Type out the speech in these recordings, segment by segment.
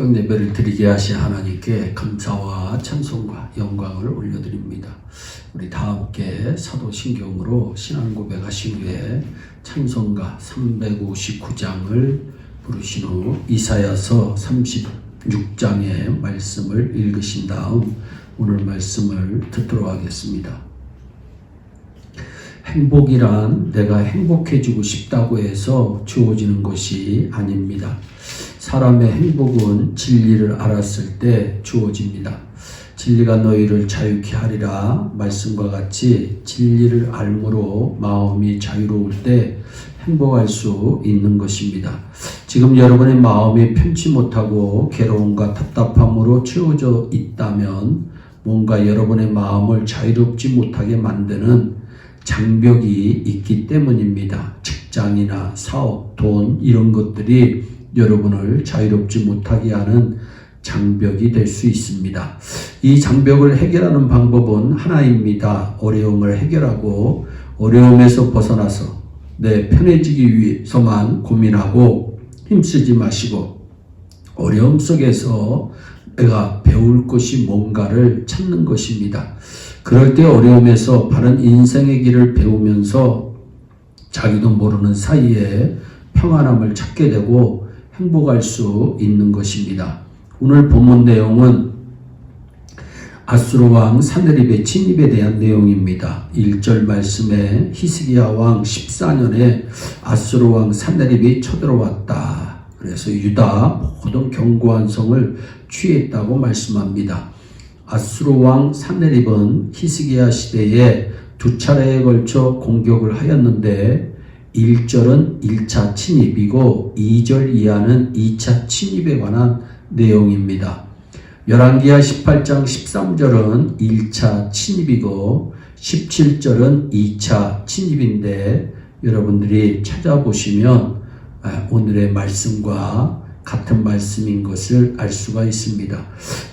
새벽 예배를 드리게 하신 하나님께 감사와 찬송과 영광을 올려드립니다. 우리 다 함께 사도신경으로 신앙 고백하신 후에 찬송가 359장을 부르신 후 이사야서 36장의 말씀을 읽으신 다음 오늘 말씀을 듣도록 하겠습니다. 행복이란 내가 행복해지고 싶다고 해서 주어지는 것이 아닙니다. 사람의 행복은 진리를 알았을 때 주어집니다. 진리가 너희를 자유케 하리라 말씀과 같이 진리를 알므로 마음이 자유로울 때 행복할 수 있는 것입니다. 지금 여러분의 마음이 편치 못하고 괴로움과 답답함으로 채워져 있다면 뭔가 여러분의 마음을 자유롭지 못하게 만드는 장벽이 있기 때문입니다. 직장이나 사업, 돈 이런 것들이 여러분을 자유롭지 못하게 하는 장벽이 될 수 있습니다. 이 장벽을 해결하는 방법은 하나입니다. 어려움을 해결하고 어려움에서 벗어나서 편해지기 위해서만 고민하고 힘쓰지 마시고 어려움 속에서 내가 배울 것이 뭔가를 찾는 것입니다. 그럴 때 어려움에서 바른 인생의 길을 배우면서 자기도 모르는 사이에 평안함을 찾게 되고 행복할 수 있는 것입니다. 오늘 본문 내용은 아수르 왕 사네립의 침입에 대한 내용입니다. 1절 말씀에 히스기야 왕 14년에 아수르 왕 사네립이 쳐들어왔다. 그래서 유다 모든 견고한 성을 취했다고 말씀합니다. 아수르 왕 사네립은 히스기야 시대에 두 차례에 걸쳐 공격을 하였는데 1절은 1차 침입이고 2절 이하는 2차 침입에 관한 내용입니다. 열왕기하 18장 13절은 1차 침입이고 17절은 2차 침입인데 여러분들이 찾아보시면 오늘의 말씀과 같은 말씀인 것을 알 수가 있습니다.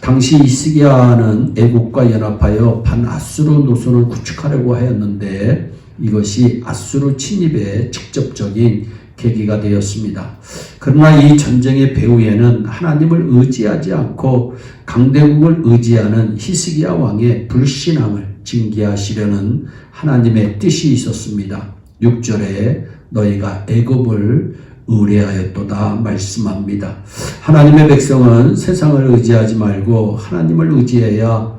당시 히스기야는 애국과 연합하여 반아수르 노선을 구축하려고 하였는데 이것이 아수르 침입의 직접적인 계기가 되었습니다. 그러나 이 전쟁의 배후에는 하나님을 의지하지 않고 강대국을 의지하는 히스기야 왕의 불신앙을 징계하시려는 하나님의 뜻이 있었습니다. 6절에 너희가 애굽을 의뢰하였도다 말씀합니다. 하나님의 백성은 세상을 의지하지 말고 하나님을 의지해야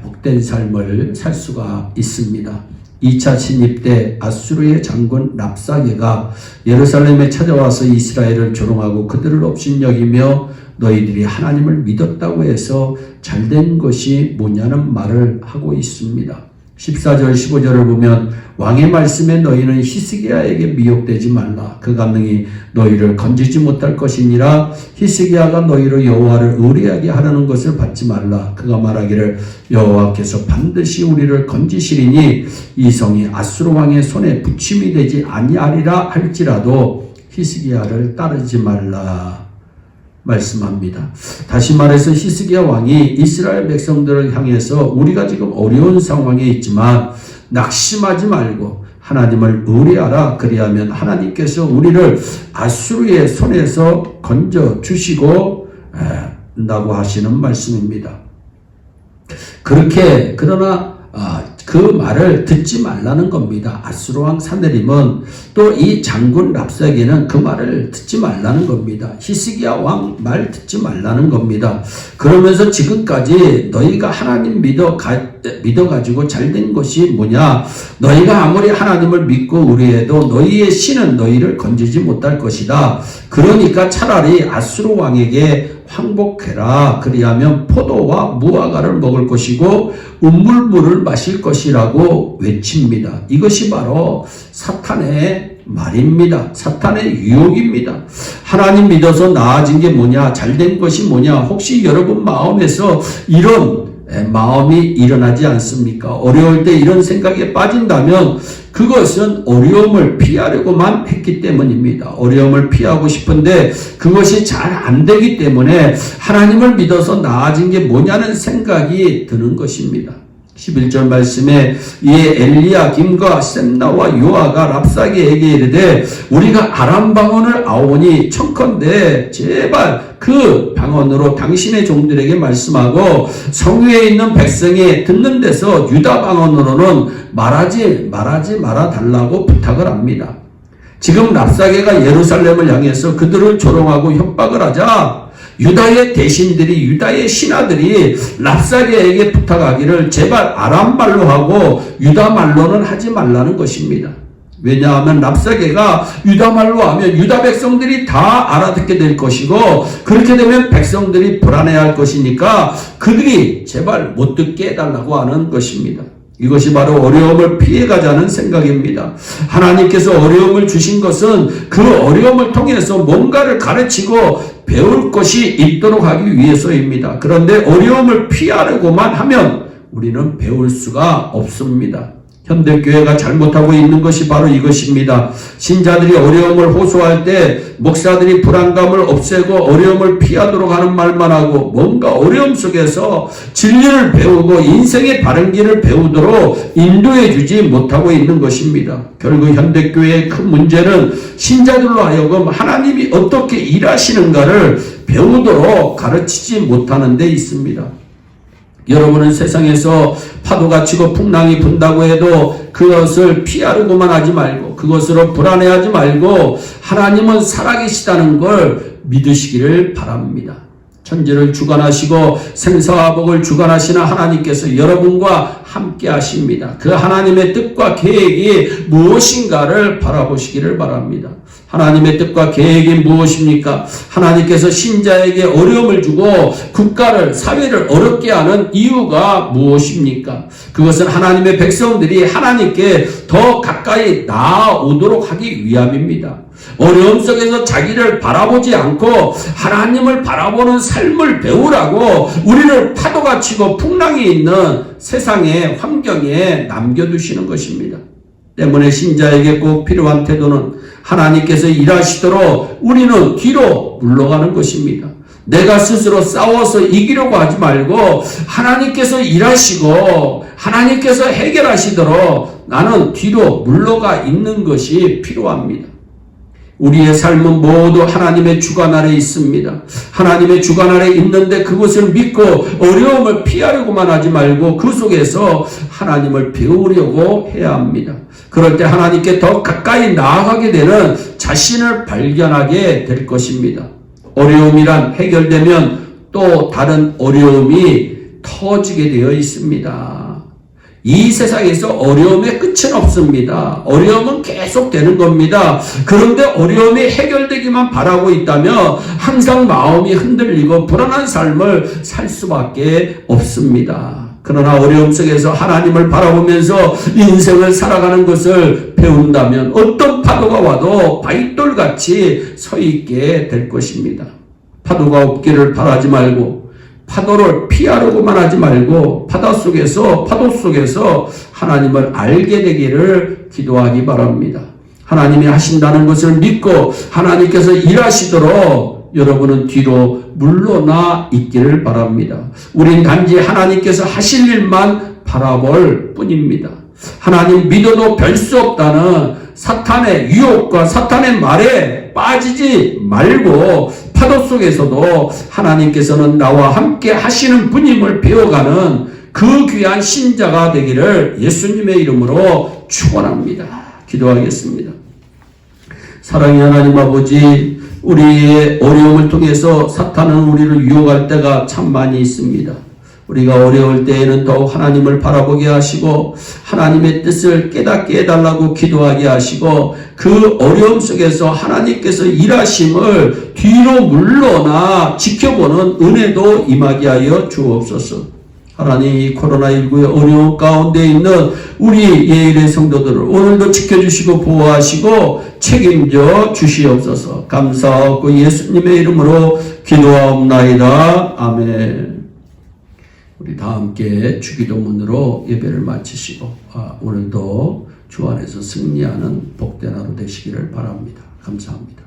복된 삶을 살 수가 있습니다. 2차 침입 때 아수르의 장군 랍사게가 예루살렘에 찾아와서 이스라엘을 조롱하고 그들을 업신여기며 너희들이 하나님을 믿었다고 해서 잘된 것이 뭐냐는 말을 하고 있습니다. 14절 15절을 보면 왕의 말씀에 너희는 히스기야에게 미혹되지 말라. 그가 능히 너희를 건지지 못할 것이니라. 히스기야가 너희로 여호와를 의뢰하게 하려는 것을 받지 말라. 그가 말하기를 여호와께서 반드시 우리를 건지시리니 이 성이 아수르 왕의 손에 부침이 되지 아니하리라 할지라도 히스기야를 따르지 말라 말씀합니다. 다시 말해서 히스기야 왕이 이스라엘 백성들을 향해서 우리가 지금 어려운 상황에 있지만 낙심하지 말고 하나님을 의뢰하라. 그리하면 하나님께서 우리를 아수르의 손에서 건져 주시고 라고 하시는 말씀입니다. 그러나 그 말을 듣지 말라는 겁니다. 아수르 왕 사네립은 또 이 장군 랍사게는 그 말을 듣지 말라는 겁니다. 히스기야 왕 말 듣지 말라는 겁니다. 그러면서 지금까지 너희가 하나님 믿어가지고 잘된 것이 뭐냐? 너희가 아무리 하나님을 믿고 의뢰해도 너희의 신은 너희를 건지지 못할 것이다. 그러니까 차라리 아수르 왕에게 항복해라. 그리하면 포도와 무화과를 먹을 것이고 음물물을 마실 것이라고 외칩니다. 이것이 바로 사탄의 말입니다. 사탄의 유혹입니다. 하나님 믿어서 나아진 게 뭐냐? 잘된 것이 뭐냐? 혹시 여러분 마음에서 이런 마음이 일어나지 않습니까? 어려울 때 이런 생각에 빠진다면 그것은 어려움을 피하려고만 했기 때문입니다. 어려움을 피하고 싶은데 그것이 잘 안 되기 때문에 하나님을 믿어서 나아진 게 뭐냐는 생각이 드는 것입니다. 11절 말씀에 이에 엘리야김과 셈나와 요아가 랍사게에게 이르되 우리가 아람 방언을 아오니 청컨대 제발 그 방언으로 당신의 종들에게 말씀하고 성위에 있는 백성이 듣는 데서 유다 방언으로는 말하지 말아 달라고 부탁을 합니다. 지금 랍사게가 예루살렘을 향해서 그들을 조롱하고 협박을 하자 유다의 대신들이 유다의 신하들이 랍사게에게 부탁하기를 제발 아람 말로 하고 유다 말로는 하지 말라는 것입니다. 왜냐하면 랍사게가 유다 말로 하면 유다 백성들이 다 알아듣게 될 것이고 그렇게 되면 백성들이 불안해할 것이니까 그들이 제발 못 듣게 해달라고 하는 것입니다. 이것이 바로 어려움을 피해가자는 생각입니다. 하나님께서 어려움을 주신 것은 그 어려움을 통해서 뭔가를 가르치고 배울 것이 있도록 하기 위해서입니다. 그런데 어려움을 피하려고만 하면 우리는 배울 수가 없습니다. 현대교회가 잘못하고 있는 것이 바로 이것입니다. 신자들이 어려움을 호소할 때 목사들이 불안감을 없애고 어려움을 피하도록 하는 말만 하고 뭔가 어려움 속에서 진리를 배우고 인생의 바른 길을 배우도록 인도해 주지 못하고 있는 것입니다. 결국 현대교회의 큰 문제는 신자들로 하여금 하나님이 어떻게 일하시는가를 배우도록 가르치지 못하는 데 있습니다. 여러분은 세상에서 파도가 치고 풍랑이 분다고 해도 그것을 피하려고만 하지 말고 그것으로 불안해하지 말고 하나님은 살아계시다는 걸 믿으시기를 바랍니다. 천지를 주관하시고 생사와 복을 주관하시는 하나님께서 여러분과 함께 하십니다. 그 하나님의 뜻과 계획이 무엇인가를 바라보시기를 바랍니다. 하나님의 뜻과 계획이 무엇입니까? 하나님께서 신자에게 어려움을 주고 국가를, 사회를 어렵게 하는 이유가 무엇입니까? 그것은 하나님의 백성들이 하나님께 더 가까이 나아오도록 하기 위함입니다. 어려움 속에서 자기를 바라보지 않고 하나님을 바라보는 삶을 배우라고 우리를 파도가 치고 풍랑이 있는 세상의 환경에 남겨두시는 것입니다. 때문에 신자에게 꼭 필요한 태도는 하나님께서 일하시도록 우리는 뒤로 물러가는 것입니다. 내가 스스로 싸워서 이기려고 하지 말고 하나님께서 일하시고 하나님께서 해결하시도록 나는 뒤로 물러가 있는 것이 필요합니다. 우리의 삶은 모두 하나님의 주관 아래 있습니다. 하나님의 주관 아래 있는데 그것을 믿고 어려움을 피하려고만 하지 말고 그 속에서 하나님을 배우려고 해야 합니다. 그럴 때 하나님께 더 가까이 나아가게 되는 자신을 발견하게 될 것입니다. 어려움이란 해결되면 또 다른 어려움이 터지게 되어 있습니다. 이 세상에서 어려움의 끝은 없습니다. 어려움은 계속 되는 겁니다. 그런데 어려움이 해결되기만 바라고 있다면 항상 마음이 흔들리고 불안한 삶을 살 수밖에 없습니다. 그러나 어려움 속에서 하나님을 바라보면서 인생을 살아가는 것을 배운다면 어떤 파도가 와도 바위돌같이 서 있게 될 것입니다. 파도가 없기를 바라지 말고 파도를 피하려고만 하지 말고 파도 속에서 하나님을 알게 되기를 기도하기 바랍니다. 하나님이 하신다는 것을 믿고 하나님께서 일하시도록 여러분은 뒤로 물러나 있기를 바랍니다. 우린 단지 하나님께서 하실 일만 바라볼 뿐입니다. 하나님 믿어도 별 수 없다는 사탄의 유혹과 사탄의 말에 빠지지 말고 파도 속에서도 하나님께서는 나와 함께 하시는 분임을 배워가는 그 귀한 신자가 되기를 예수님의 이름으로 축원합니다. 기도하겠습니다. 사랑의 하나님 아버지, 우리의 어려움을 통해서 사탄은 우리를 유혹할 때가 참 많이 있습니다. 우리가 어려울 때에는 더욱 하나님을 바라보게 하시고 하나님의 뜻을 깨닫게 해달라고 기도하게 하시고 그 어려움 속에서 하나님께서 일하심을 뒤로 물러나 지켜보는 은혜도 임하게 하여 주옵소서. 하나님, 이 코로나19의 어려움 가운데 있는 우리 예일의 성도들을 오늘도 지켜주시고 보호하시고 책임져 주시옵소서. 감사하고 예수님의 이름으로 기도하옵나이다. 아멘. 우리 다 함께 주기도문으로 예배를 마치시고 오늘도 주 안에서 승리하는 복된 하루 되시기를 바랍니다. 감사합니다.